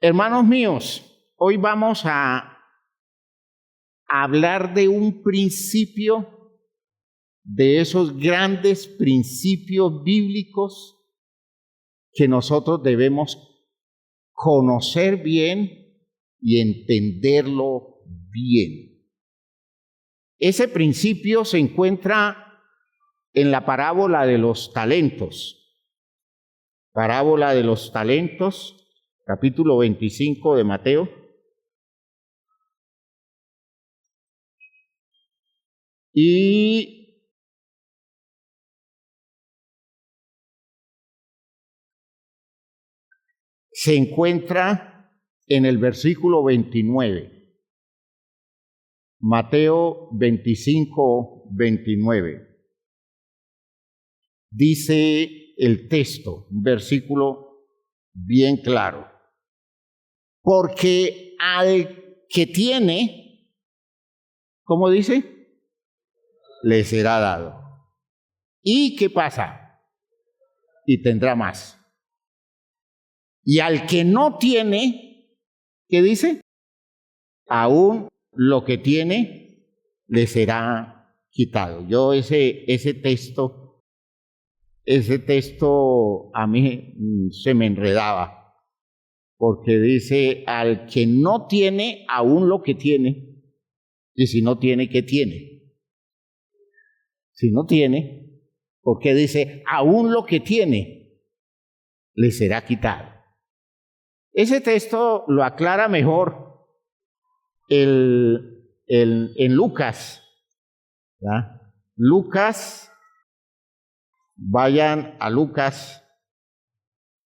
Hermanos míos, hoy vamos a hablar de un principio, de esos grandes principios bíblicos que nosotros debemos conocer bien y entenderlo bien. Ese principio se encuentra en la parábola de los talentos. Parábola de los talentos, capítulo 25 de Mateo. Y se encuentra en el versículo 29. Mateo 25, 29. Dice el texto, un versículo bien claro. Porque al que tiene, ¿cómo dice? Le será dado. ¿Y qué pasa? Y tendrá más. Y al que no tiene, ¿qué dice? Aún lo que tiene le será quitado. Yo ese texto a mí se me enredaba, porque dice, al que no tiene, aún lo que tiene, y si no tiene, ¿qué tiene? Si no tiene, porque dice, aún lo que tiene le será quitado. Ese texto lo aclara mejor en Lucas. ¿Verdad? Lucas, vayan a Lucas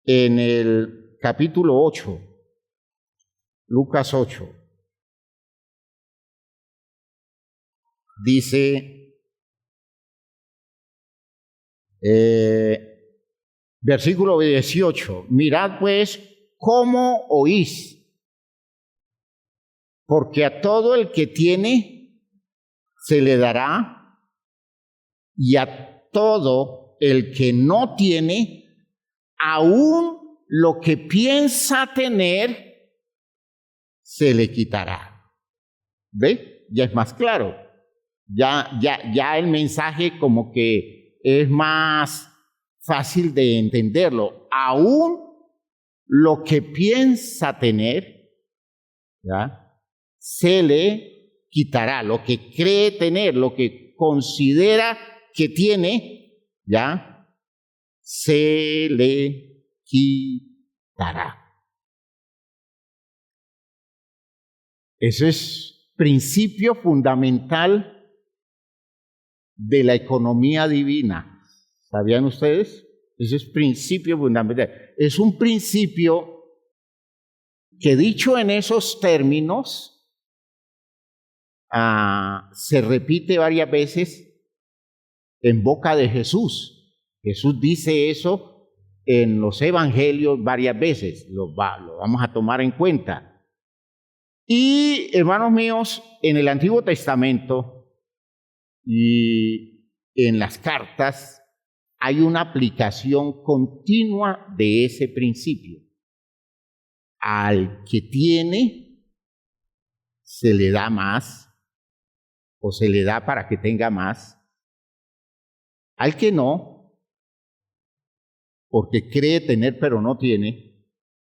en el capítulo 8. Lucas 8. Dice, versículo 18, mirad pues cómo oís, porque a todo el que tiene se le dará, y a todo el que no tiene, aún lo que piensa tener, se le quitará. ¿Ve? Ya es más claro. Ya el mensaje como que es más fácil de entenderlo. Aún lo que piensa tener, ¿ya?, se le quitará. Lo que cree tener, lo que considera que tiene, ¿ya?, se le quitará. Eso es principio fundamental de la economía divina. ¿Sabían ustedes? Ese es principio fundamental. Es un principio que, dicho en esos términos, se repite varias veces en boca de Jesús. Jesús dice eso en los evangelios varias veces. Lo vamos a tomar en cuenta. Y, hermanos míos, en el Antiguo Testamento y en las cartas hay una aplicación continua de ese principio. Al que tiene, se le da más, o se le da para que tenga más. Al que no, porque cree tener pero no tiene,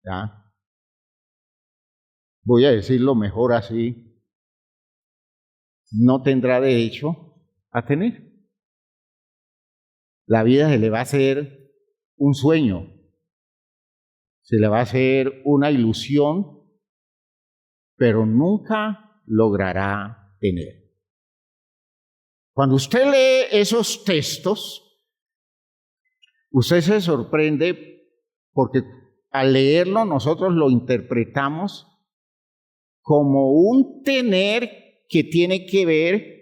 ¿ya?, voy a decirlo mejor así, no tendrá derecho a tener. La vida se le va a hacer un sueño, se le va a hacer una ilusión, pero nunca logrará tener. Cuando usted lee esos textos, usted se sorprende porque al leerlo nosotros lo interpretamos como un tener que tiene que ver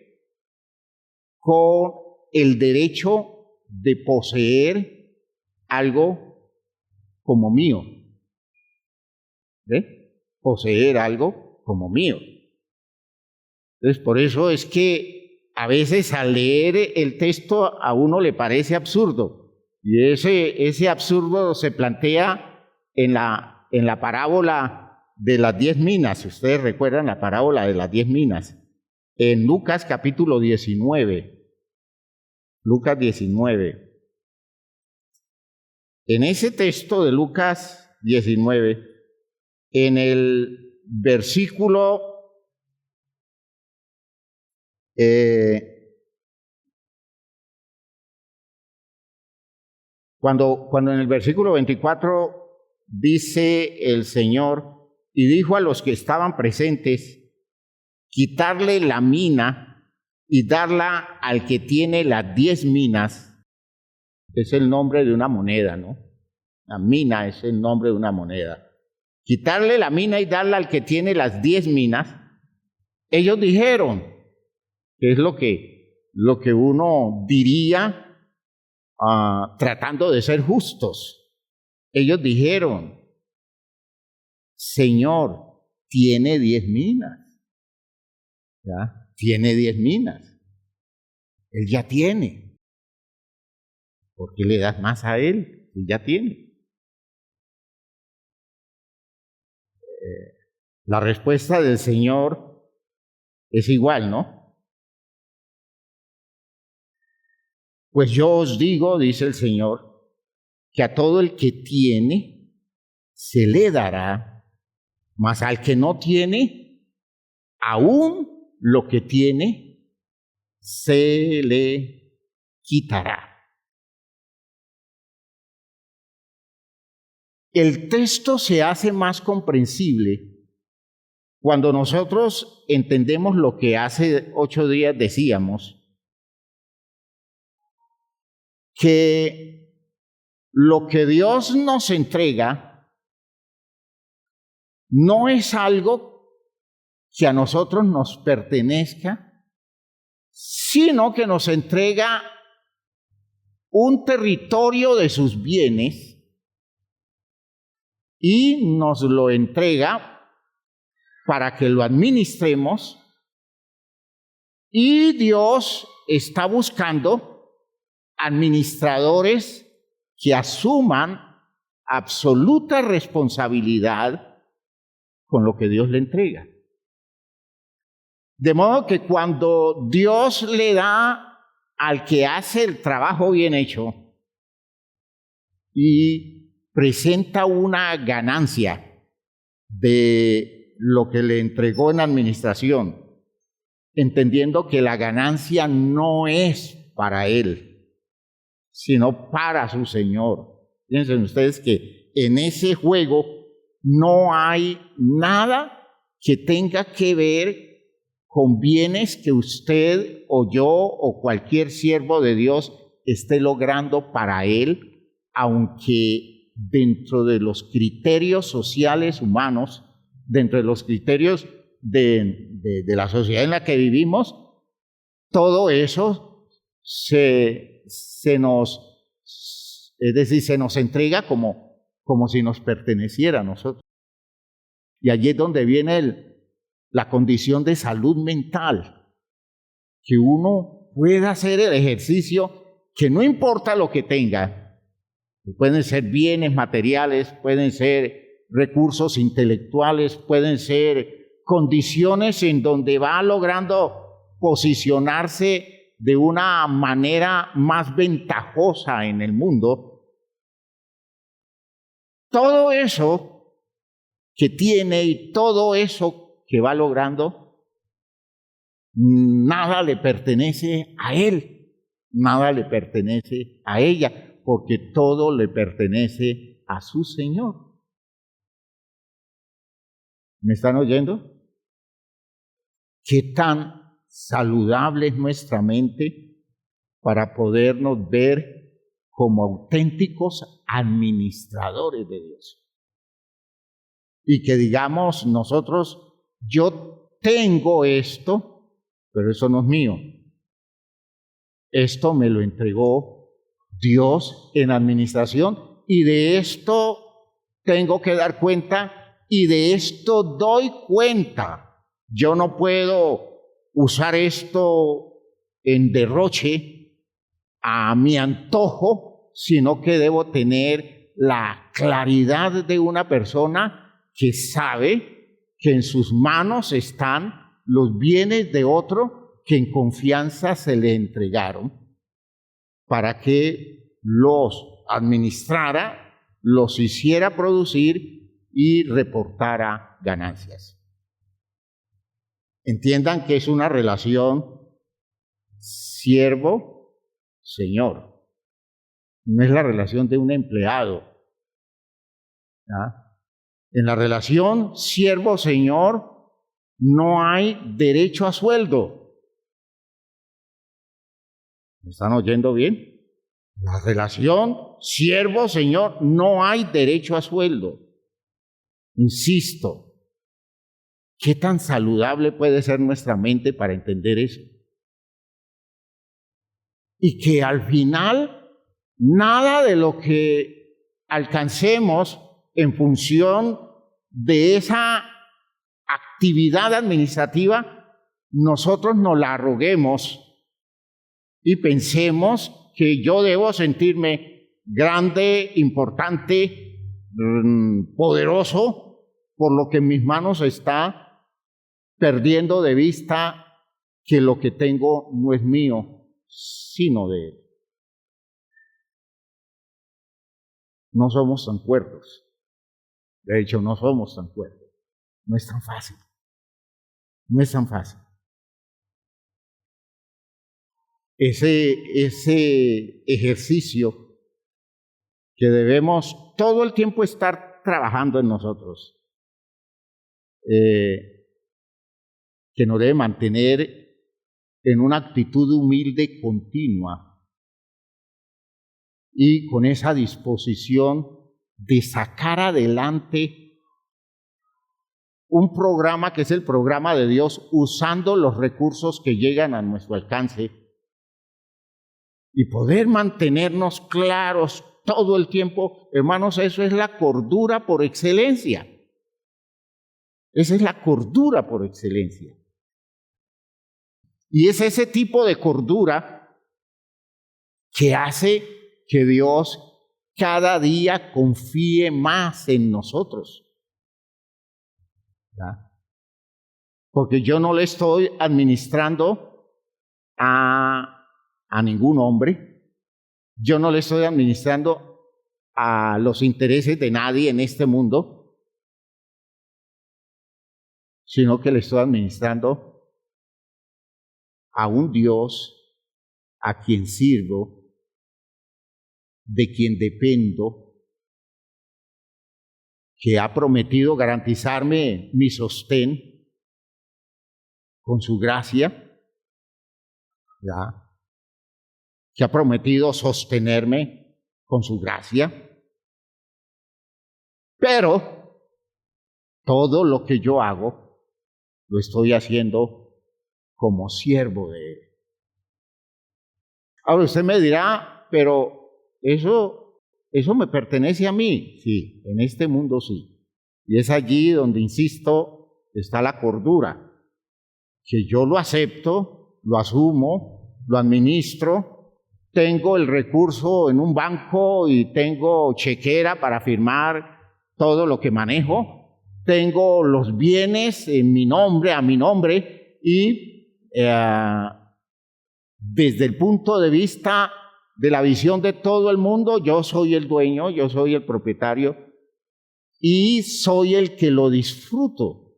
con el derecho de poseer algo como mío. ¿Ve? Poseer algo como mío. Entonces, por eso es que a veces al leer el texto a uno le parece absurdo. Y ese absurdo se plantea en la parábola de las 10 minas, si ustedes recuerdan la parábola de las 10 minas, en Lucas capítulo 19. Lucas 19. En ese texto de Lucas 19, en el versículo cuando en el versículo 24 dice el Señor, y dijo a los que estaban presentes, quitarle la mina y darla al que tiene las 10 minas, es el nombre de una moneda, ¿no? La mina es el nombre de una moneda. Quitarle la mina y darla al que tiene las 10 minas. Ellos dijeron, que es lo que uno diría tratando de ser justos. Ellos dijeron, Señor, tiene 10 minas. ¿Ya? Tiene 10 minas. Él ya tiene. ¿Por qué le das más a él? Él ya tiene. La respuesta del Señor es igual, ¿no? Pues yo os digo, dice el Señor, que a todo el que tiene se le dará, mas al que no tiene, aún lo que tiene se le quitará. El texto se hace más comprensible cuando nosotros entendemos lo que hace 8 días decíamos, que lo que Dios nos entrega no es algo que a nosotros nos pertenezca, sino que nos entrega un territorio de sus bienes y nos lo entrega para que lo administremos, y Dios está buscando administradores que asuman absoluta responsabilidad con lo que Dios le entrega. De modo que cuando Dios le da al que hace el trabajo bien hecho y presenta una ganancia de lo que le entregó en administración, entendiendo que la ganancia no es para él, sino para su Señor. Piensen ustedes que en ese juego no hay nada que tenga que ver con bienes que usted o yo o cualquier siervo de Dios esté logrando para él, aunque dentro de los criterios sociales humanos, dentro de los criterios de la sociedad en la que vivimos, todo eso se nos entrega como si nos perteneciera a nosotros. Y allí es donde viene la condición de salud mental, que uno pueda hacer el ejercicio, que no importa lo que tenga, pueden ser bienes materiales, pueden ser recursos intelectuales, pueden ser condiciones en donde va logrando posicionarse de una manera más ventajosa en el mundo. Todo eso que tiene y todo eso que va logrando, nada le pertenece a él, nada le pertenece a ella, porque todo le pertenece a su Señor. ¿Me están oyendo? ¿Qué tan saludable es nuestra mente para podernos ver como auténticos administradores de Dios? Y que digamos nosotros, yo tengo esto, pero eso no es mío. Esto me lo entregó Dios en administración, y de esto tengo que dar cuenta y de esto doy cuenta. Yo no puedo usar esto en derroche a mi antojo, sino que debo tener la claridad de una persona que sabe que en sus manos están los bienes de otro que en confianza se le entregaron para que los administrara, los hiciera producir y reportara ganancias. Entiendan que es una relación siervo-señor. No es la relación de un empleado. ¿Ah? En la relación siervo-señor no hay derecho a sueldo. ¿Me están oyendo bien? La relación siervo-señor no hay derecho a sueldo. Insisto, ¿qué tan saludable puede ser nuestra mente para entender eso? Y que al final nada de lo que alcancemos en función de esa actividad administrativa, nosotros nos la arroguemos y pensemos que yo debo sentirme grande, importante, poderoso, por lo que en mis manos está, perdiendo de vista que lo que tengo no es mío, sino de Él. No somos tan cuerdos. De hecho, no somos tan cuerdos. No es tan fácil. No es tan fácil. Ese ejercicio que debemos todo el tiempo estar trabajando en nosotros, que nos debe mantener en una actitud humilde continua y con esa disposición de sacar adelante un programa que es el programa de Dios, usando los recursos que llegan a nuestro alcance y poder mantenernos claros todo el tiempo. Hermanos, eso es la cordura por excelencia. Esa es la cordura por excelencia. Y es ese tipo de cordura que hace que Dios cada día confíe más en nosotros. ¿Ya? Porque yo no le estoy administrando a ningún hombre, yo no le estoy administrando a los intereses de nadie en este mundo, sino que le estoy administrando a un Dios a quien sirvo, de quien dependo, que ha prometido garantizarme mi sostén con su gracia, ¿ya? Que ha prometido sostenerme con su gracia. Pero todo lo que yo hago, lo estoy haciendo como siervo de Él. Ahora usted me dirá, pero eso me pertenece a mí. Sí, en este mundo sí. Y es allí donde, insisto, está la cordura, que yo lo acepto, lo asumo, lo administro. Tengo el recurso en un banco y tengo chequera para firmar todo lo que manejo. Tengo los bienes en mi nombre, a mi nombre, y desde el punto de vista de la visión de todo el mundo, yo soy el dueño, yo soy el propietario y soy el que lo disfruto,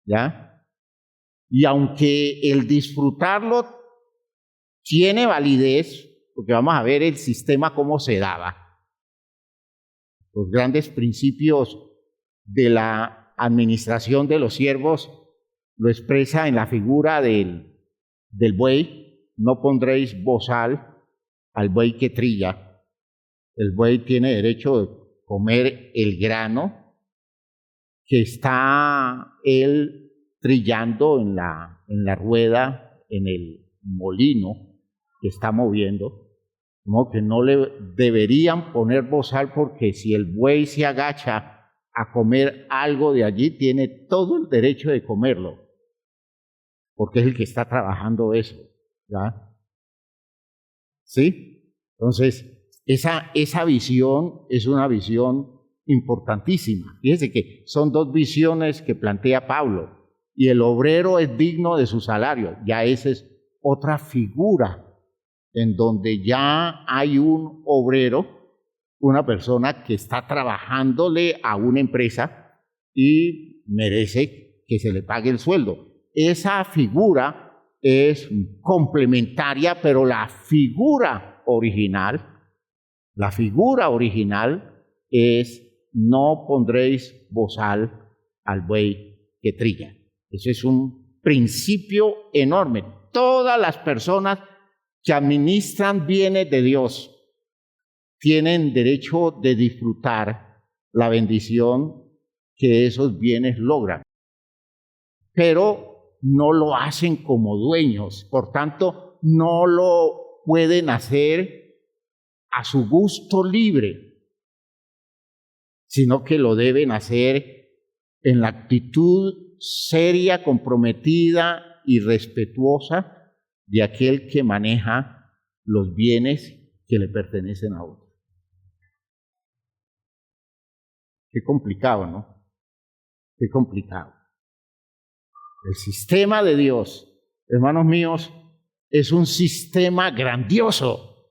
¿ya? Y aunque el disfrutarlo tiene validez, porque vamos a ver el sistema cómo se daba. Los grandes principios de la administración de los siervos lo expresa en la figura del buey. No pondréis bozal al buey que trilla. El buey tiene derecho de comer el grano que está él trillando en la rueda, en el molino que está moviendo. No, que no le deberían poner bozal, porque si el buey se agacha a comer algo de allí, tiene todo el derecho de comerlo, porque es el que está trabajando eso, ¿ya? ¿Sí? Entonces, esa visión es una visión importantísima. Fíjense que son dos visiones que plantea Pablo. Y el obrero es digno de su salario. Ya esa es otra figura en donde ya hay un obrero, una persona que está trabajándole a una empresa y merece que se le pague el sueldo. Esa figura es complementaria, pero la figura original es: no pondréis bozal al buey que trilla. Eso es un principio enorme. Todas las personas que administran bienes de Dios tienen derecho de disfrutar la bendición que esos bienes logran, pero no lo hacen como dueños. Por tanto, no lo pueden hacer a su gusto libre, sino que lo deben hacer en la actitud seria, comprometida y respetuosa de aquel que maneja los bienes que le pertenecen a otro. Qué complicado, ¿no? Qué complicado. El sistema de Dios, hermanos míos, es un sistema grandioso.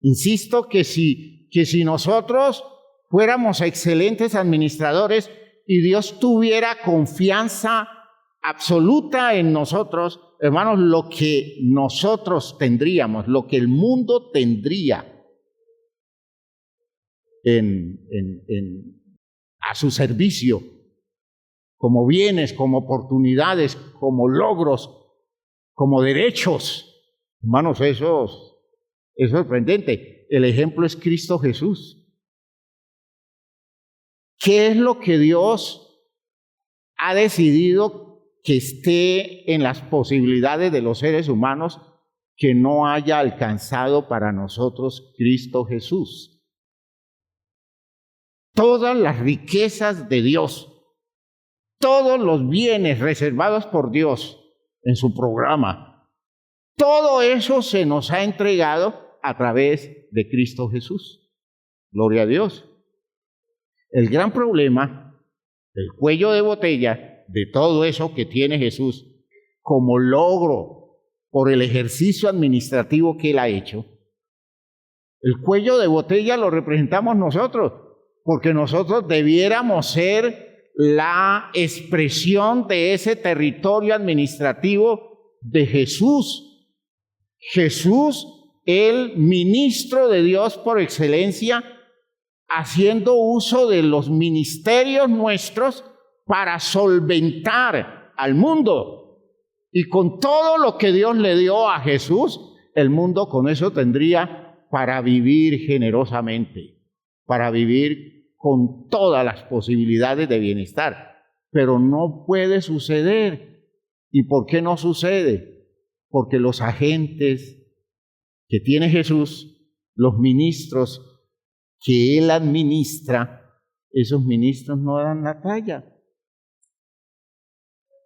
Insisto que si nosotros fuéramos excelentes administradores y Dios tuviera confianza absoluta en nosotros, hermanos, lo que nosotros tendríamos, lo que el mundo tendría a su servicio, como bienes, como oportunidades, como logros, como derechos, hermanos, eso es sorprendente. El ejemplo es Cristo Jesús. ¿Qué es lo que Dios ha decidido que esté en las posibilidades de los seres humanos que no haya alcanzado para nosotros Cristo Jesús? Todas las riquezas de Dios, todos los bienes reservados por Dios en su programa, todo eso se nos ha entregado a través de Cristo Jesús. Gloria a Dios. El gran problema, el cuello de botella de todo eso que tiene Jesús como logro por el ejercicio administrativo que Él ha hecho, el cuello de botella lo representamos nosotros, porque nosotros debiéramos ser la expresión de ese territorio administrativo de Jesús. Jesús, el ministro de Dios por excelencia, haciendo uso de los ministerios nuestros para solventar al mundo. Y con todo lo que Dios le dio a Jesús, el mundo con eso tendría para vivir generosamente, para vivir con todas las posibilidades de bienestar. Pero no puede suceder. ¿Y por qué no sucede? Porque los agentes que tiene Jesús, los ministros que Él administra, esos ministros no dan la talla.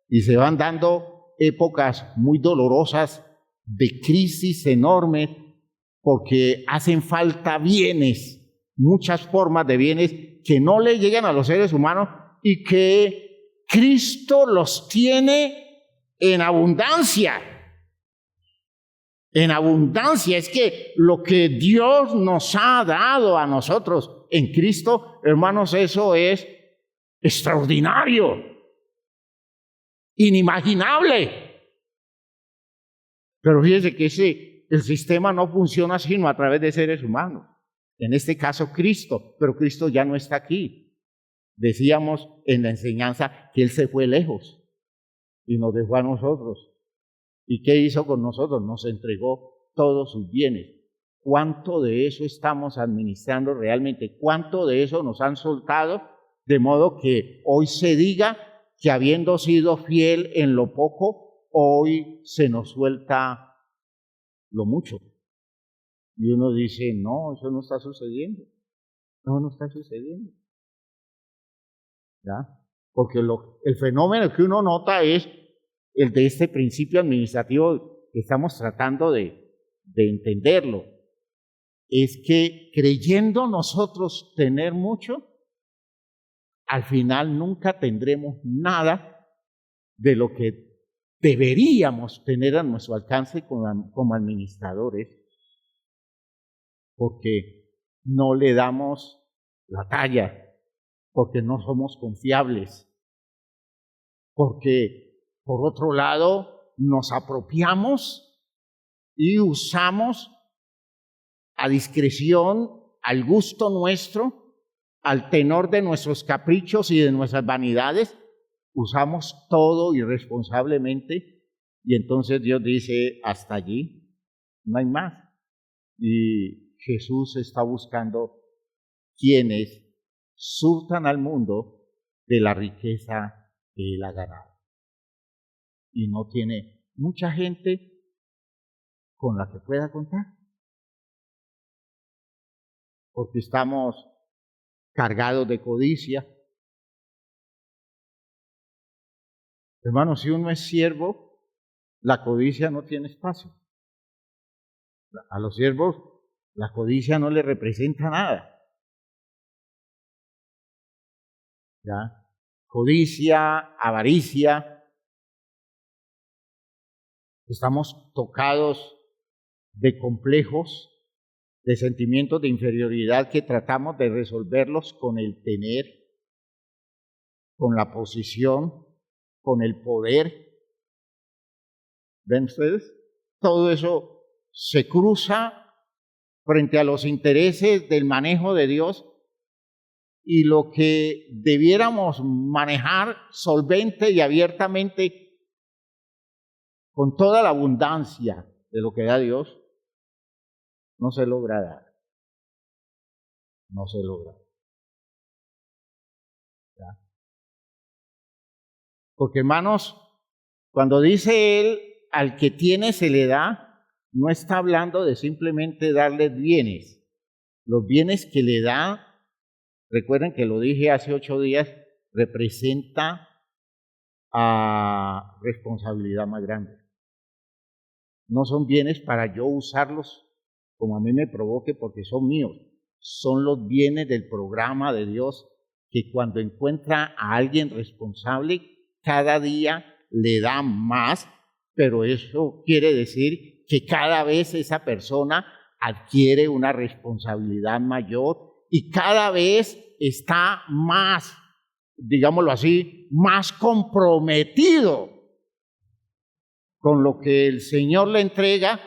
Y se van dando épocas muy dolorosas de crisis enorme porque hacen falta bienes, muchas formas de bienes que no le llegan a los seres humanos y que Cristo los tiene en abundancia. En abundancia. Es que lo que Dios nos ha dado a nosotros en Cristo, hermanos, eso es extraordinario, inimaginable. Pero fíjense que el sistema no funciona sino a través de seres humanos. En este caso Cristo, pero Cristo ya no está aquí. Decíamos en la enseñanza que Él se fue lejos y nos dejó a nosotros. ¿Y qué hizo con nosotros? Nos entregó todos sus bienes. ¿Cuánto de eso estamos administrando realmente? ¿Cuánto de eso nos han soltado? De modo que hoy se diga que habiendo sido fiel en lo poco, hoy se nos suelta lo mucho. Y uno dice, no, eso no está sucediendo. No está sucediendo. ¿Ya? Porque el fenómeno que uno nota es el de este principio administrativo que estamos tratando de entenderlo. Es que creyendo nosotros tener mucho, al final nunca tendremos nada de lo que deberíamos tener a nuestro alcance como administradores, porque no le damos la talla, porque no somos confiables, porque por otro lado nos apropiamos y usamos a discreción, al gusto nuestro, al tenor de nuestros caprichos y de nuestras vanidades, usamos todo irresponsablemente y entonces Dios dice, hasta allí, no hay más. Y Jesús está buscando quienes surtan al mundo de la riqueza que Él ha ganado. Y no tiene mucha gente con la que pueda contar. Porque estamos cargados de codicia. Hermanos, si uno es siervo, la codicia no tiene espacio. A los siervos la codicia no le representa nada. ¿Ya? Codicia, avaricia. Estamos tocados de complejos, de sentimientos de inferioridad que tratamos de resolverlos con el tener, con la posición, con el poder. ¿Ven ustedes? Todo eso se cruza frente a los intereses del manejo de Dios y lo que debiéramos manejar solvente y abiertamente con toda la abundancia de lo que da Dios, no se logra dar. No se logra. ¿Ya? Porque hermanos, cuando dice Él, al que tiene se le da, no está hablando de simplemente darle bienes. Los bienes que le da, recuerden que lo dije hace 8 días, representa a responsabilidad más grande. No son bienes para yo usarlos como a mí me provoque porque son míos. Son los bienes del programa de Dios que cuando encuentra a alguien responsable, cada día le da más, pero eso quiere decir que cada vez esa persona adquiere una responsabilidad mayor y cada vez está más, digámoslo así, más comprometido con lo que el Señor le entrega,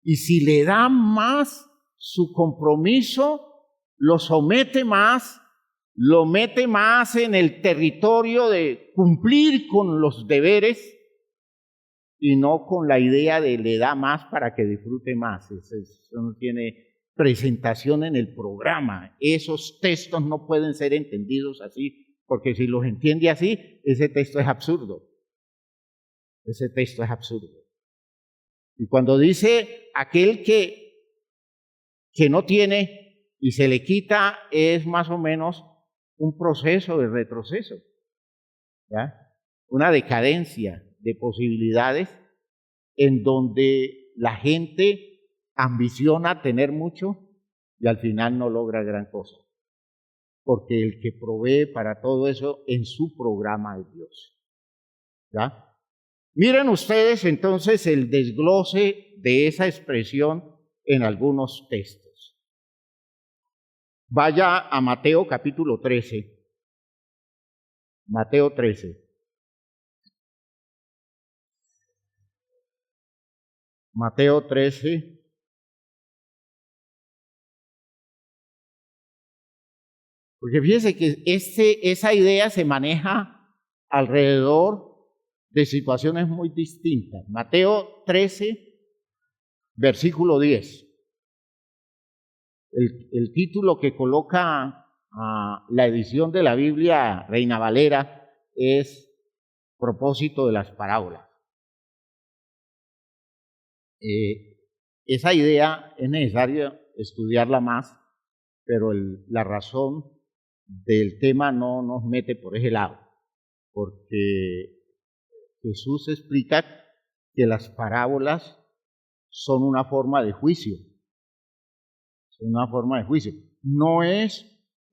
y si le da más, su compromiso lo somete más, lo mete más en el territorio de cumplir con los deberes y no con la idea de le da más para que disfrute más. Eso no tiene presentación en el programa. Esos textos no pueden ser entendidos así, porque si los entiende así, ese texto es absurdo. Ese texto es absurdo. Y cuando dice aquel que no tiene y se le quita, es más o menos un proceso de retroceso, ¿ya? Una decadencia de posibilidades en donde la gente ambiciona tener mucho y al final no logra gran cosa. Porque el que provee para todo eso en su programa es Dios, ¿ya? Miren ustedes entonces el desglose de esa expresión en algunos textos. Vaya a Mateo capítulo 13. Mateo 13. Mateo 13. Porque fíjense que esa idea se maneja alrededor de situaciones muy distintas. Mateo 13, versículo 10. El título que coloca la edición de la Biblia Reina Valera es Propósito de las parábolas. Esa idea es necesario estudiarla más, pero la razón del tema no nos mete por ese lado, porque Jesús explica que las parábolas son una forma de juicio. Son una forma de juicio. No es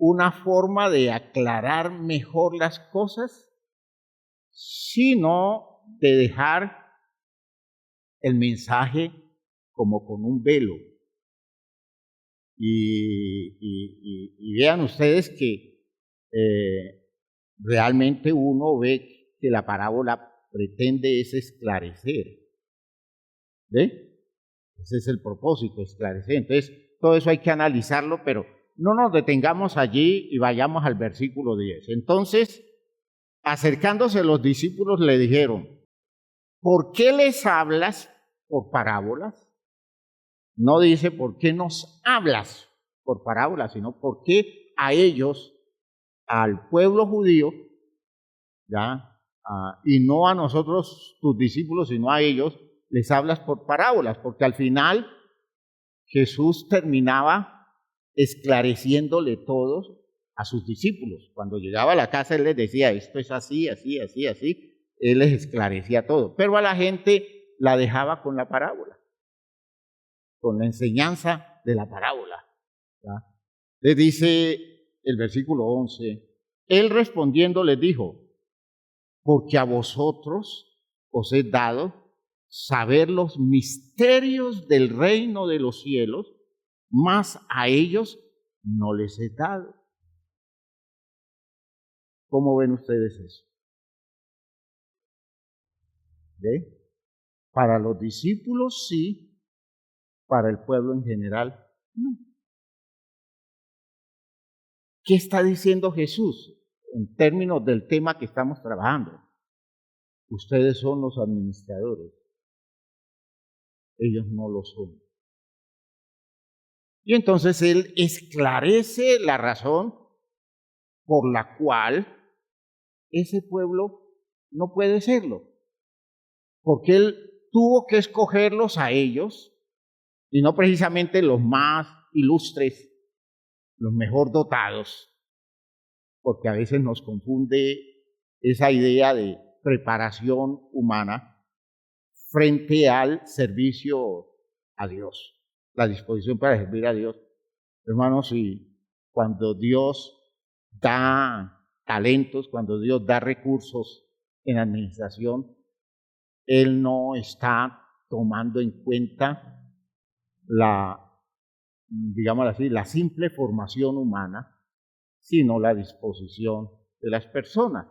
una forma de aclarar mejor las cosas, sino de dejar el mensaje como con un velo. Y vean ustedes que realmente uno ve que la parábola pretende es esclarecer. ¿Ve? Ese es el propósito, esclarecer. Entonces, todo eso hay que analizarlo, pero no nos detengamos allí y vayamos al versículo 10. Entonces, acercándose los discípulos le dijeron, ¿por qué les hablas por parábolas? No dice, ¿por qué nos hablas por parábolas? Sino, ¿por qué a ellos, al pueblo judío, ¿ya? Y no a nosotros, tus discípulos, sino a ellos, les hablas por parábolas? Porque al final Jesús terminaba esclareciéndole todo a sus discípulos. Cuando llegaba a la casa, Él les decía, esto es así, así, así, así. Él les esclarecía todo. Pero a la gente la dejaba con la parábola, con la enseñanza de la parábola. ¿Ya? Les dice el versículo 11, Él respondiendo les dijo, porque a vosotros os he dado saber los misterios del reino de los cielos, mas a ellos no les he dado. ¿Cómo ven ustedes eso? ¿Ve? Para los discípulos sí, para el pueblo en general no. ¿Qué está diciendo Jesús en términos del tema que estamos trabajando? Ustedes son los administradores, ellos no lo son. Y entonces Él esclarece la razón por la cual ese pueblo no puede serlo. Porque Él tuvo que escogerlos a ellos, y no precisamente los más ilustres, los mejor dotados, porque a veces nos confunde esa idea de preparación humana frente al servicio a Dios, la disposición para servir a Dios. Hermanos, y cuando Dios da talentos, cuando Dios da recursos en administración, Él no está tomando en cuenta digámoslo así, la simple formación humana, sino la disposición de las personas.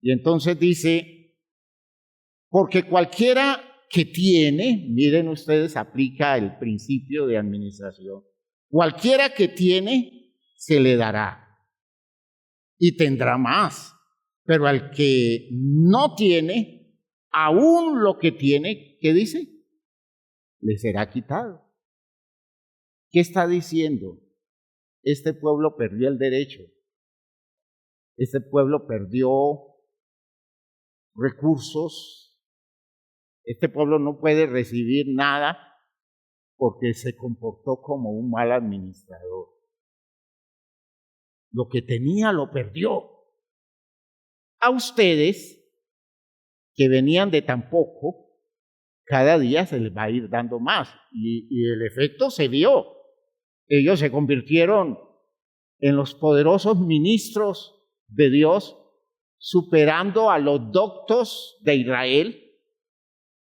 Y entonces dice, porque cualquiera que tiene, miren ustedes, aplica el principio de administración, cualquiera que tiene, se le dará y tendrá más, pero al que no tiene, aún lo que tiene, ¿qué dice? Le será quitado. ¿Qué está diciendo? Este pueblo perdió el derecho. Este pueblo perdió recursos. Este pueblo no puede recibir nada porque se comportó como un mal administrador. Lo que tenía lo perdió. A ustedes, que venían de tan poco, cada día se les va a ir dando más. Y el efecto se vio. Ellos se convirtieron en los poderosos ministros de Dios, superando a los doctos de Israel,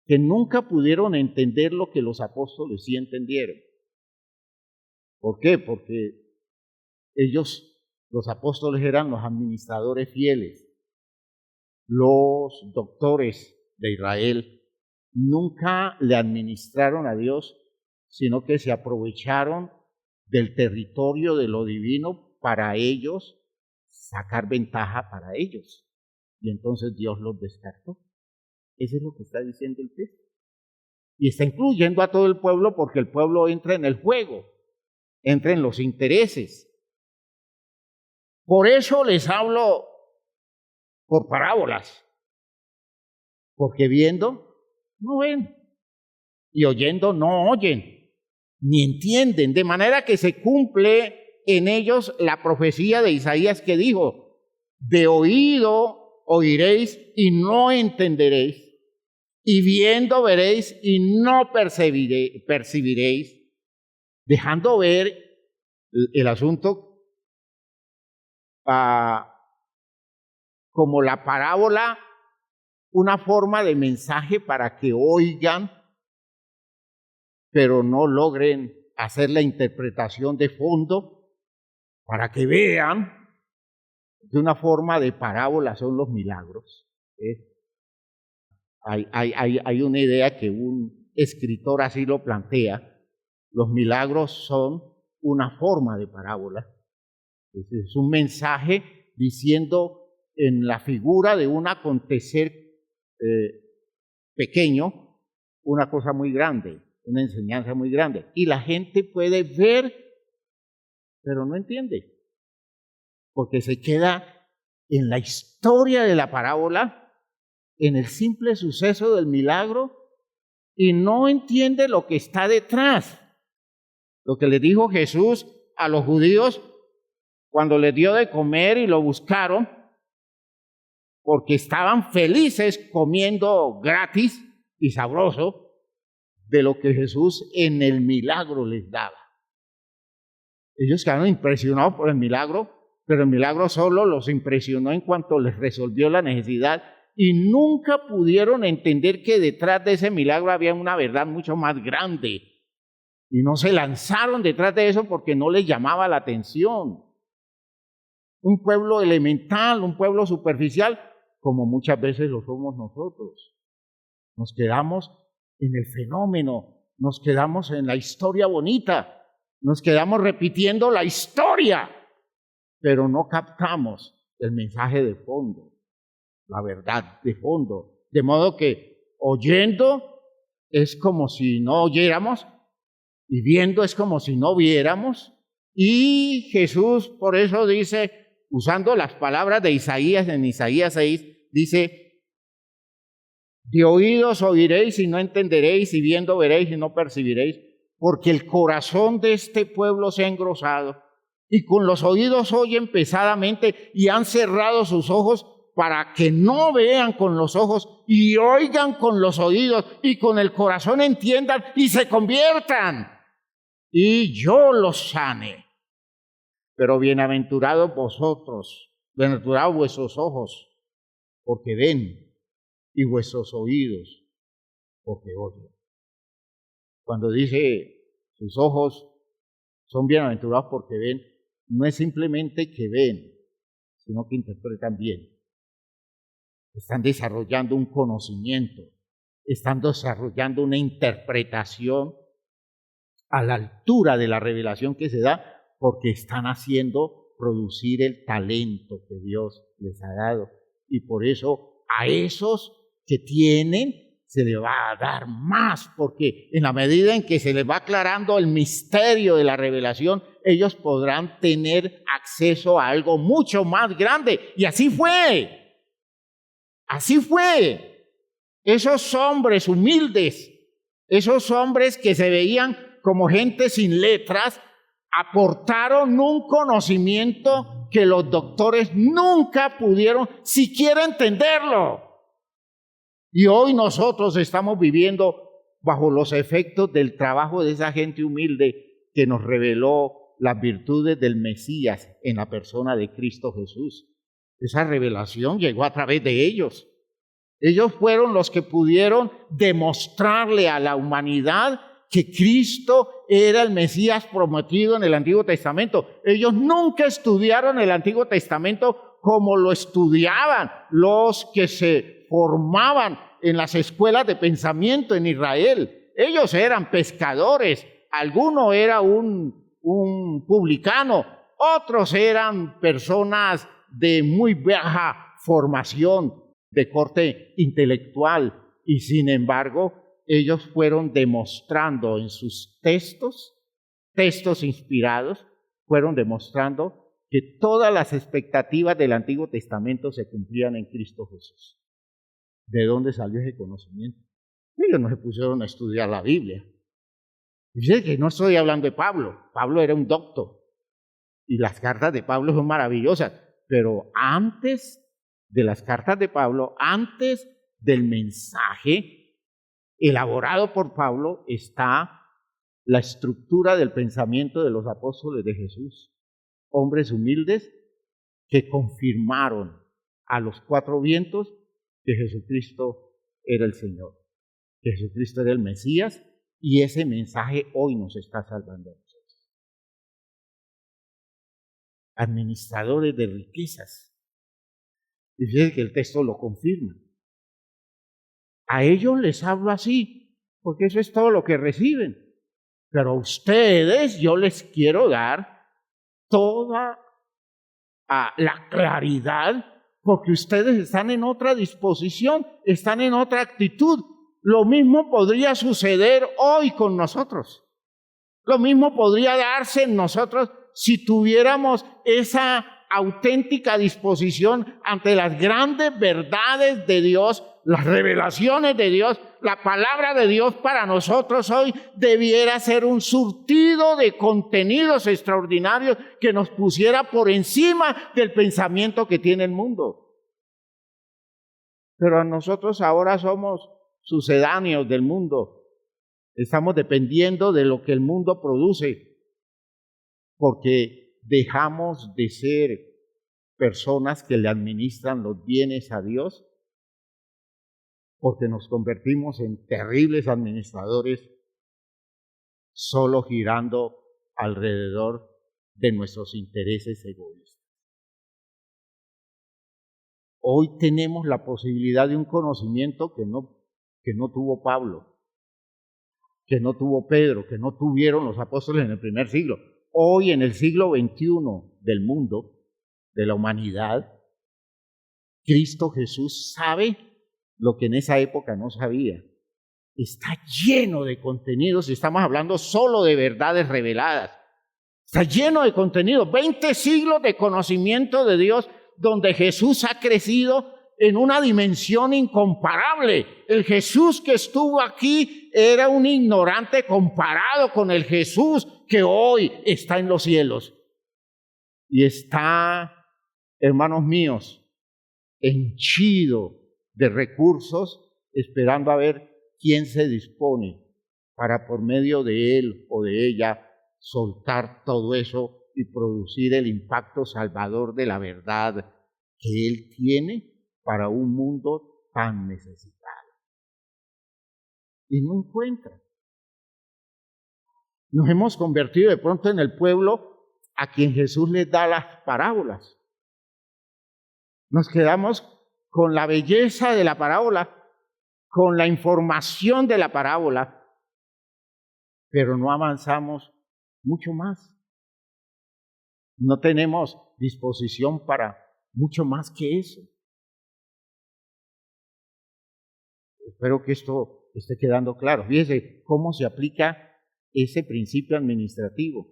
que nunca pudieron entender lo que los apóstoles sí entendieron. ¿Por qué? Porque ellos, los apóstoles, eran los administradores fieles. Los doctores de Israel nunca le administraron a Dios, sino que se aprovecharon del territorio de lo divino para ellos sacar ventaja para ellos. Y entonces Dios los descartó. Eso es lo que está diciendo el texto. Y está incluyendo a todo el pueblo porque el pueblo entra en el juego, entra en los intereses. Por eso les hablo por parábolas. Porque viendo, no ven. Y oyendo, no oyen. Ni entienden, de manera que se cumple en ellos la profecía de Isaías que dijo, de oído oiréis y no entenderéis, y viendo veréis y no percibiréis, dejando ver el asunto como la parábola, una forma de mensaje para que oigan, pero no logren hacer la interpretación de fondo, para que vean que una forma de parábola son los milagros. Hay una idea que un escritor así lo plantea: los milagros son una forma de parábola. Es un mensaje diciendo en la figura de un acontecer pequeño una cosa muy grande, una enseñanza muy grande. Y la gente puede ver, pero no entiende, porque se queda en la historia de la parábola, en el simple suceso del milagro, y no entiende lo que está detrás. Lo que le dijo Jesús a los judíos cuando les dio de comer y lo buscaron, porque estaban felices comiendo gratis y sabroso de lo que Jesús en el milagro les daba. Ellos quedaron impresionados por el milagro, pero el milagro solo los impresionó en cuanto les resolvió la necesidad, y nunca pudieron entender que detrás de ese milagro había una verdad mucho más grande. Y no se lanzaron detrás de eso porque no les llamaba la atención. Un pueblo elemental, un pueblo superficial, como muchas veces lo somos nosotros. Nos quedamos en el fenómeno, nos quedamos en la historia bonita, nos quedamos repitiendo la historia, pero no captamos el mensaje de fondo, la verdad de fondo. De modo que oyendo es como si no oyéramos, y viendo es como si no viéramos. Y Jesús por eso dice, usando las palabras de Isaías, en Isaías 6, dice: de oídos oiréis y no entenderéis, y viendo veréis y no percibiréis, porque el corazón de este pueblo se ha engrosado, y con los oídos oyen pesadamente, y han cerrado sus ojos para que no vean con los ojos, y oigan con los oídos, y con el corazón entiendan, y se conviertan, y yo los sane. Pero bienaventurados vosotros, bienaventurados vuestros ojos, porque ven, y vuestros oídos, porque oyen. Cuando dice sus ojos son bienaventurados porque ven, no es simplemente que ven, sino que interpretan bien. Están desarrollando un conocimiento, están desarrollando una interpretación a la altura de la revelación que se da, porque están haciendo producir el talento que Dios les ha dado. Y por eso a esos que tienen se les va a dar más, porque en la medida en que se les va aclarando el misterio de la revelación, ellos podrán tener acceso a algo mucho más grande. Y así fue. Así fue. Esos hombres humildes, esos hombres que se veían como gente sin letras, aportaron un conocimiento que los doctores nunca pudieron siquiera entenderlo. Y hoy nosotros estamos viviendo bajo los efectos del trabajo de esa gente humilde que nos reveló las virtudes del Mesías en la persona de Cristo Jesús. Esa revelación llegó a través de ellos. Ellos fueron los que pudieron demostrarle a la humanidad que Cristo era el Mesías prometido en el Antiguo Testamento. Ellos nunca estudiaron el Antiguo Testamento como lo estudiaban los que se formaban en las escuelas de pensamiento en Israel. Ellos eran pescadores, alguno era un publicano, otros eran personas de muy baja formación, de corte intelectual, y sin embargo, ellos fueron demostrando en sus textos inspirados, fueron demostrando que todas las expectativas del Antiguo Testamento se cumplían en Cristo Jesús. ¿De dónde salió ese conocimiento? Ellos no se pusieron a estudiar la Biblia. Dice que no estoy hablando de Pablo. Pablo era un doctor. Y las cartas de Pablo son maravillosas. Pero antes de las cartas de Pablo, antes del mensaje elaborado por Pablo, está la estructura del pensamiento de los apóstoles de Jesús. Hombres humildes que confirmaron a los cuatro vientos que Jesucristo era el Señor, que Jesucristo era el Mesías, y ese mensaje hoy nos está salvando a nosotros. Administradores de riquezas. Y fíjense que el texto lo confirma. A ellos les hablo así, porque eso es todo lo que reciben. Pero a ustedes yo les quiero dar toda la claridad, porque ustedes están en otra disposición, están en otra actitud. Lo mismo podría suceder hoy con nosotros. Lo mismo podría darse en nosotros si tuviéramos esa auténtica disposición ante las grandes verdades de Dios, las revelaciones de Dios. La palabra de Dios para nosotros hoy debiera ser un surtido de contenidos extraordinarios que nos pusiera por encima del pensamiento que tiene el mundo. Pero nosotros ahora somos sucedáneos del mundo. Estamos dependiendo de lo que el mundo produce, porque dejamos de ser personas que le administran los bienes a Dios, porque nos convertimos en terribles administradores, solo girando alrededor de nuestros intereses egoístas. Hoy tenemos la posibilidad de un conocimiento que no tuvo Pablo, que no tuvo Pedro, que no tuvieron los apóstoles en el primer siglo. Hoy, en el siglo XXI del mundo, de la humanidad, Cristo Jesús sabe lo que en esa época no sabía. Está lleno de contenidos, y estamos hablando solo de verdades reveladas. Está lleno de contenidos, 20 siglos de conocimiento de Dios, donde Jesús ha crecido en una dimensión incomparable. El Jesús que estuvo aquí era un ignorante comparado con el Jesús que hoy está en los cielos. Y está, hermanos míos, henchido de recursos, esperando a ver quién se dispone para, por medio de él o de ella, soltar todo eso y producir el impacto salvador de la verdad que él tiene para un mundo tan necesitado. Y no encuentra. Nos hemos convertido de pronto en el pueblo a quien Jesús les da las parábolas. Nos quedamos con la belleza de la parábola, con la información de la parábola, pero no avanzamos mucho más. No tenemos disposición para mucho más que eso. Espero que esto esté quedando claro. Fíjese cómo se aplica ese principio administrativo.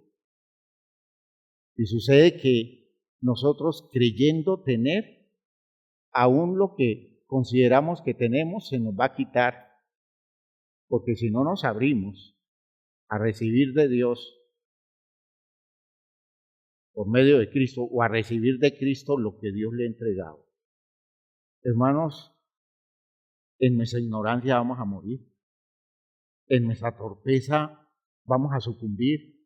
Y sucede que nosotros, creyendo tener, aún lo que consideramos que tenemos se nos va a quitar, porque si no nos abrimos a recibir de Dios por medio de Cristo, o a recibir de Cristo lo que Dios le ha entregado, hermanos, en nuestra ignorancia vamos a morir, en nuestra torpeza vamos a sucumbir,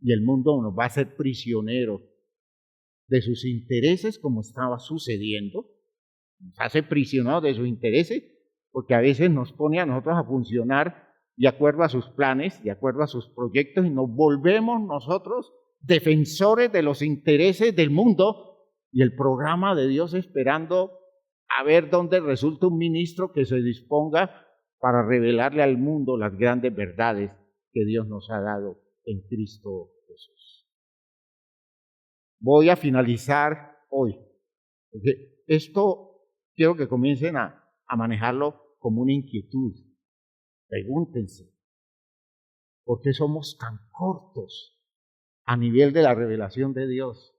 y el mundo nos va a hacer prisioneros de sus intereses, como estaba sucediendo. Nos hace prisioneros de sus intereses, porque a veces nos pone a nosotros a funcionar de acuerdo a sus planes, de acuerdo a sus proyectos, y nos volvemos nosotros defensores de los intereses del mundo y el programa de Dios, esperando a ver dónde resulta un ministro que se disponga para revelarle al mundo las grandes verdades que Dios nos ha dado en Cristo Jesús. Voy a finalizar hoy, porque esto quiero que comiencen a manejarlo como una inquietud. Pregúntense, ¿por qué somos tan cortos a nivel de la revelación de Dios?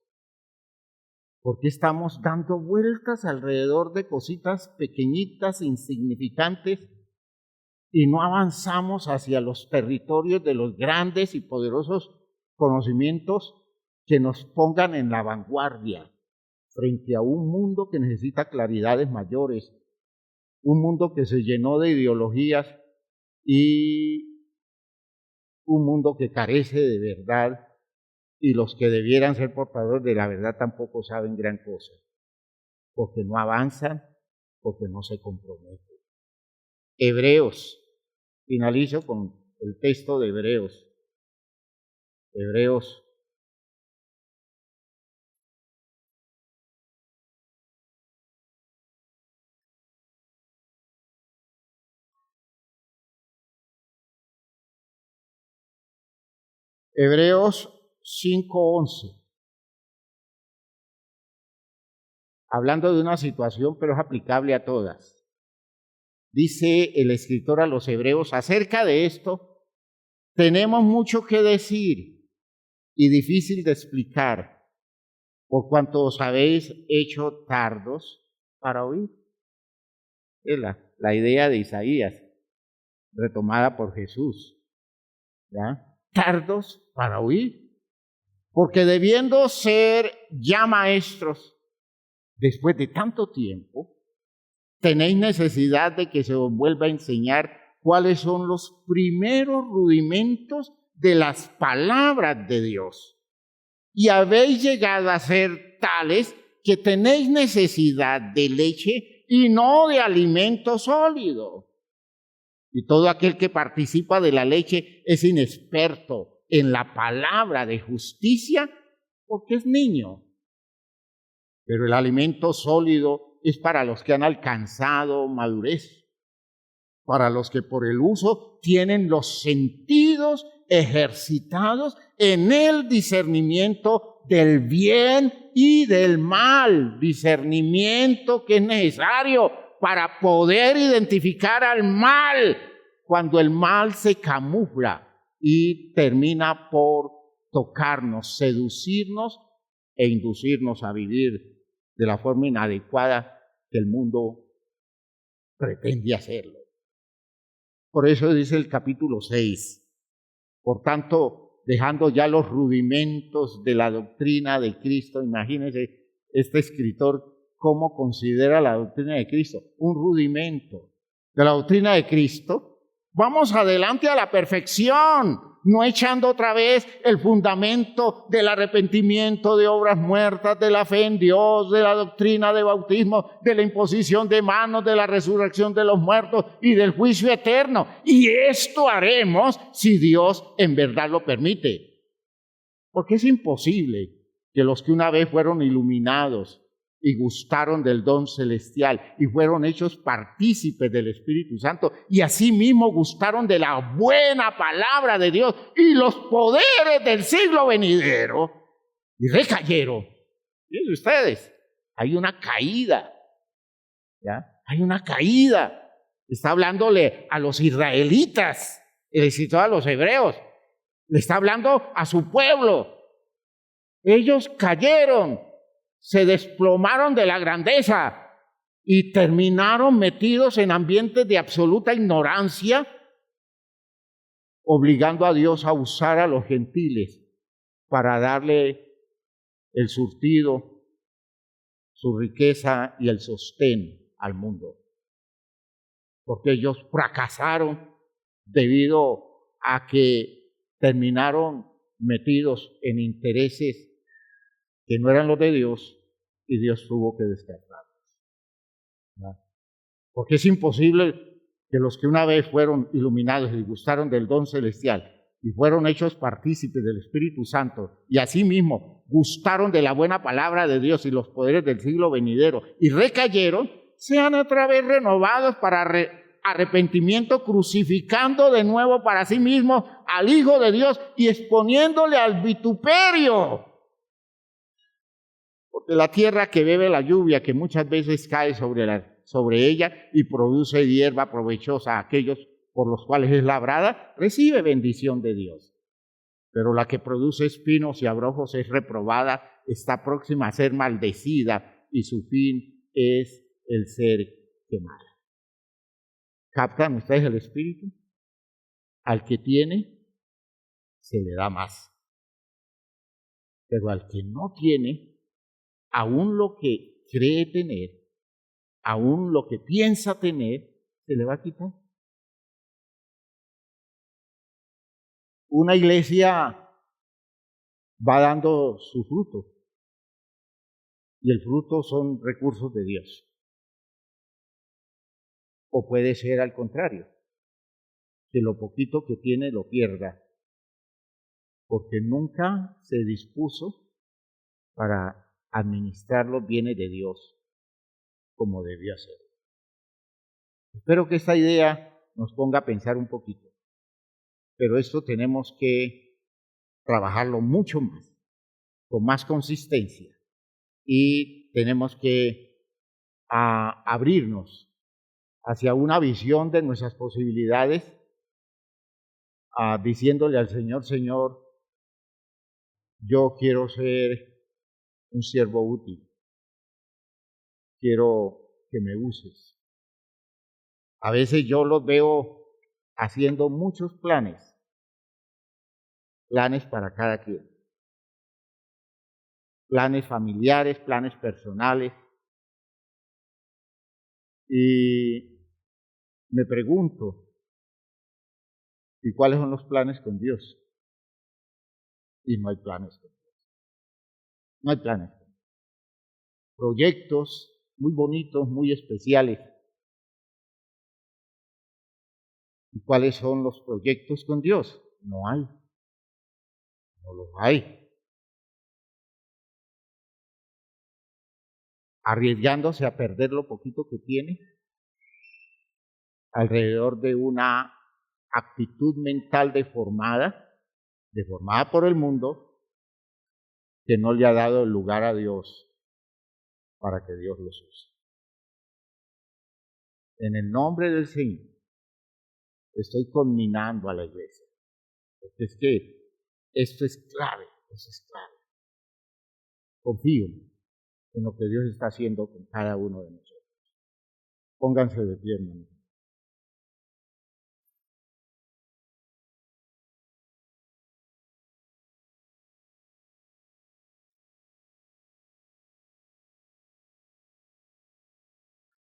¿Por qué estamos dando vueltas alrededor de cositas pequeñitas, insignificantes, y no avanzamos hacia los territorios de los grandes y poderosos conocimientos que nos pongan en la vanguardia frente a un mundo que necesita claridades mayores, un mundo que se llenó de ideologías y un mundo que carece de verdad y los que debieran ser portadores de la verdad tampoco saben gran cosa, porque no avanzan, porque no se comprometen. Hebreos, finalizo con el texto de Hebreos. Hebreos 5:11. Hablando de una situación, pero es aplicable a todas. Dice el escritor a los hebreos acerca de esto: tenemos mucho que decir y difícil de explicar, por cuanto os habéis hecho tardos para oír. Es la idea de Isaías, retomada por Jesús. ¿Ya? Tardos para oír, porque debiendo ser ya maestros, después de tanto tiempo, tenéis necesidad de que se os vuelva a enseñar cuáles son los primeros rudimentos de las palabras de Dios. Y habéis llegado a ser tales que tenéis necesidad de leche y no de alimento sólido. Y todo aquel que participa de la leche es inexperto en la palabra de justicia porque es niño. Pero el alimento sólido es para los que han alcanzado madurez, para los que por el uso tienen los sentidos ejercitados en el discernimiento del bien y del mal, discernimiento que es necesario para poder identificar al mal cuando el mal se camufla y termina por tocarnos, seducirnos e inducirnos a vivir de la forma inadecuada que el mundo pretende hacerlo. Por eso dice el capítulo 6, por tanto, dejando ya los rudimentos de la doctrina de Cristo, imagínense este escritor cómo considera la doctrina de Cristo, un rudimento de la doctrina de Cristo, vamos adelante a la perfección, no echando otra vez el fundamento del arrepentimiento, de obras muertas, de la fe en Dios, de la doctrina de bautismo, de la imposición de manos, de la resurrección de los muertos y del juicio eterno. Y esto haremos si Dios en verdad lo permite. Porque es imposible que los que una vez fueron iluminados y gustaron del don celestial y fueron hechos partícipes del Espíritu Santo y asimismo gustaron de la buena palabra de Dios y los poderes del siglo venidero y recayeron. Fíjense ustedes, hay una caída, ¿ya? Hay una caída. Está hablándole a los israelitas, el escritor a los hebreos, le está hablando a su pueblo. Ellos cayeron, se desplomaron de la grandeza y terminaron metidos en ambientes de absoluta ignorancia, obligando a Dios a usar a los gentiles para darle el surtido, su riqueza y el sostén al mundo. Porque ellos fracasaron debido a que terminaron metidos en intereses que no eran los de Dios, y Dios tuvo que descartarlos. ¿No? Porque es imposible que los que una vez fueron iluminados y gustaron del don celestial y fueron hechos partícipes del Espíritu Santo y asimismo gustaron de la buena palabra de Dios y los poderes del siglo venidero y recayeron, sean otra vez renovados para arrepentimiento, crucificando de nuevo para sí mismos al Hijo de Dios y exponiéndole al vituperio. Porque la tierra que bebe la lluvia, que muchas veces cae sobre ella y produce hierba provechosa a aquellos por los cuales es labrada, recibe bendición de Dios. Pero la que produce espinos y abrojos es reprobada, está próxima a ser maldecida y su fin es el ser quemada. ¿Captan ustedes el espíritu? Al que tiene, se le da más. Pero al que no tiene, aún lo que cree tener, aún lo que piensa tener, se le va a quitar. Una iglesia va dando su fruto. Y el fruto son recursos de Dios. O puede ser al contrario, que lo poquito que tiene lo pierda, porque nunca se dispuso para administrar los bienes de Dios como debía ser. Espero que esta idea nos ponga a pensar un poquito, pero esto tenemos que trabajarlo mucho más, con más consistencia, y tenemos que abrirnos hacia una visión de nuestras posibilidades, diciéndole al Señor, Señor, yo quiero ser un siervo útil, quiero que me uses. A veces yo los veo haciendo muchos planes para cada quien, planes familiares, planes personales, y me pregunto, ¿y cuáles son los planes con Dios? Y no hay planes con Dios. No hay planes. Proyectos muy bonitos, muy especiales. ¿Y cuáles son los proyectos con Dios? No hay. No los hay. Arriesgándose a perder lo poquito que tiene alrededor de una actitud mental deformada por el mundo, que no le ha dado el lugar a Dios para que Dios los use. En el nombre del Señor, estoy conminando a la iglesia, porque es que esto es clave, eso es clave. Confío en lo que Dios está haciendo con cada uno de nosotros. Pónganse de pie, hermanos.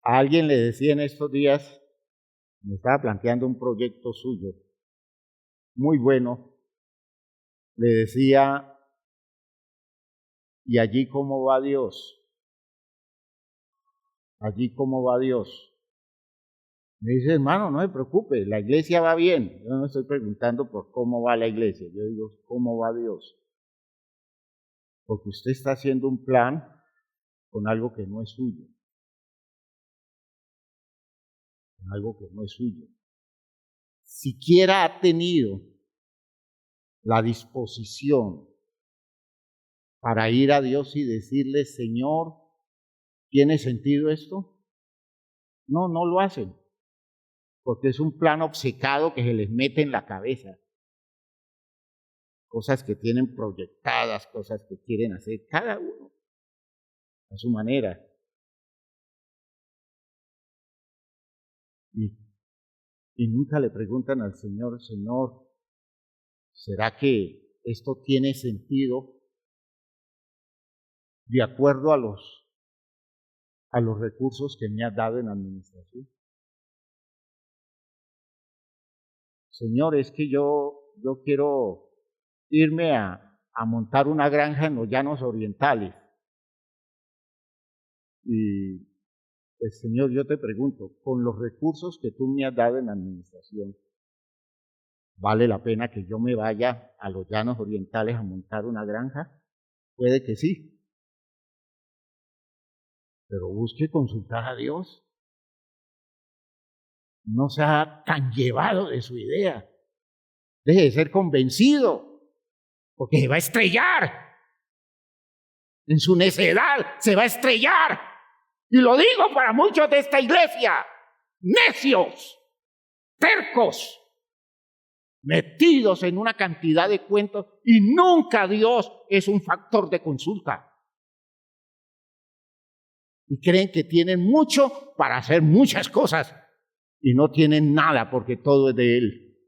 A alguien le decía en estos días, me estaba planteando un proyecto suyo, muy bueno, le decía, ¿y allí cómo va Dios? ¿Allí cómo va Dios? Me dice, hermano, no se preocupe, la iglesia va bien. Yo no estoy preguntando por cómo va la iglesia, yo digo, ¿cómo va Dios? Porque usted está haciendo un plan con algo que no es suyo. Con algo que no es suyo. Siquiera ha tenido la disposición para ir a Dios y decirle, Señor, ¿tiene sentido esto? No, no lo hacen, porque es un plan obcecado que se les mete en la cabeza. Cosas que tienen proyectadas, cosas que quieren hacer cada uno a su manera. Y nunca le preguntan al Señor, Señor, ¿será que esto tiene sentido de acuerdo a los recursos que me has dado en administración? Señor, es que yo quiero irme a montar una granja en los llanos orientales. Y pues, Señor, yo te pregunto, con los recursos que tú me has dado en administración, ¿vale la pena que yo me vaya a los llanos orientales a montar una granja? Puede que sí, pero busque consultar a Dios. No sea tan llevado de su idea. Deje de ser convencido, porque se va a estrellar. En su necedad se va a estrellar. Y lo digo para muchos de esta iglesia, necios, tercos, metidos en una cantidad de cuentos, y nunca Dios es un factor de consulta. Y creen que tienen mucho para hacer muchas cosas, y no tienen nada porque todo es de Él.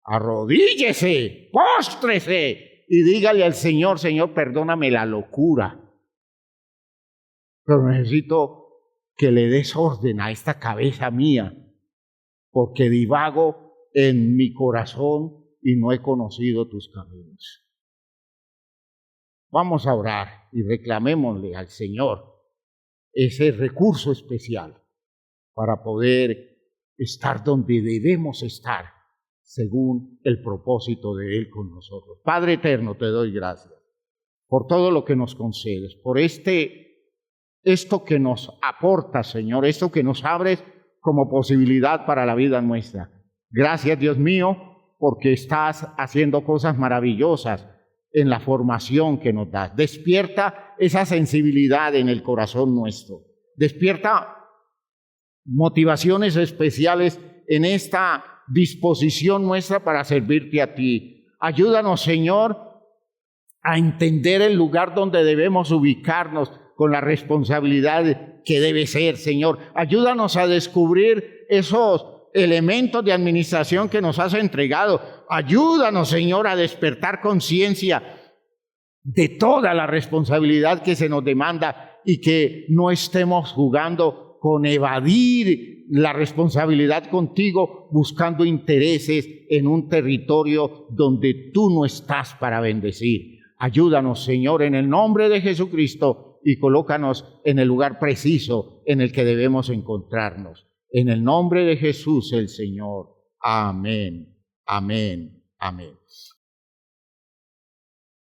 Arrodíllese, póstrese y dígale al Señor, Señor, perdóname la locura, pero necesito que le des orden a esta cabeza mía, porque divago en mi corazón y no he conocido tus caminos. Vamos a orar y reclamémosle al Señor ese recurso especial para poder estar donde debemos estar según el propósito de Él con nosotros. Padre eterno, te doy gracias por todo lo que nos concedes, por esto que nos aporta, Señor, esto que nos abres como posibilidad para la vida nuestra. Gracias, Dios mío, porque estás haciendo cosas maravillosas en la formación que nos das. Despierta esa sensibilidad en el corazón nuestro. Despierta motivaciones especiales en esta disposición nuestra para servirte a ti. Ayúdanos, Señor, a entender el lugar donde debemos ubicarnos con la responsabilidad que debe ser, Señor. Ayúdanos a descubrir esos elementos de administración que nos has entregado. Ayúdanos, Señor, a despertar conciencia de toda la responsabilidad que se nos demanda y que no estemos jugando con evadir la responsabilidad contigo, buscando intereses en un territorio donde tú no estás para bendecir. Ayúdanos, Señor, en el nombre de Jesucristo, y colócanos en el lugar preciso en el que debemos encontrarnos. En el nombre de Jesús el Señor. Amén, amén, amén.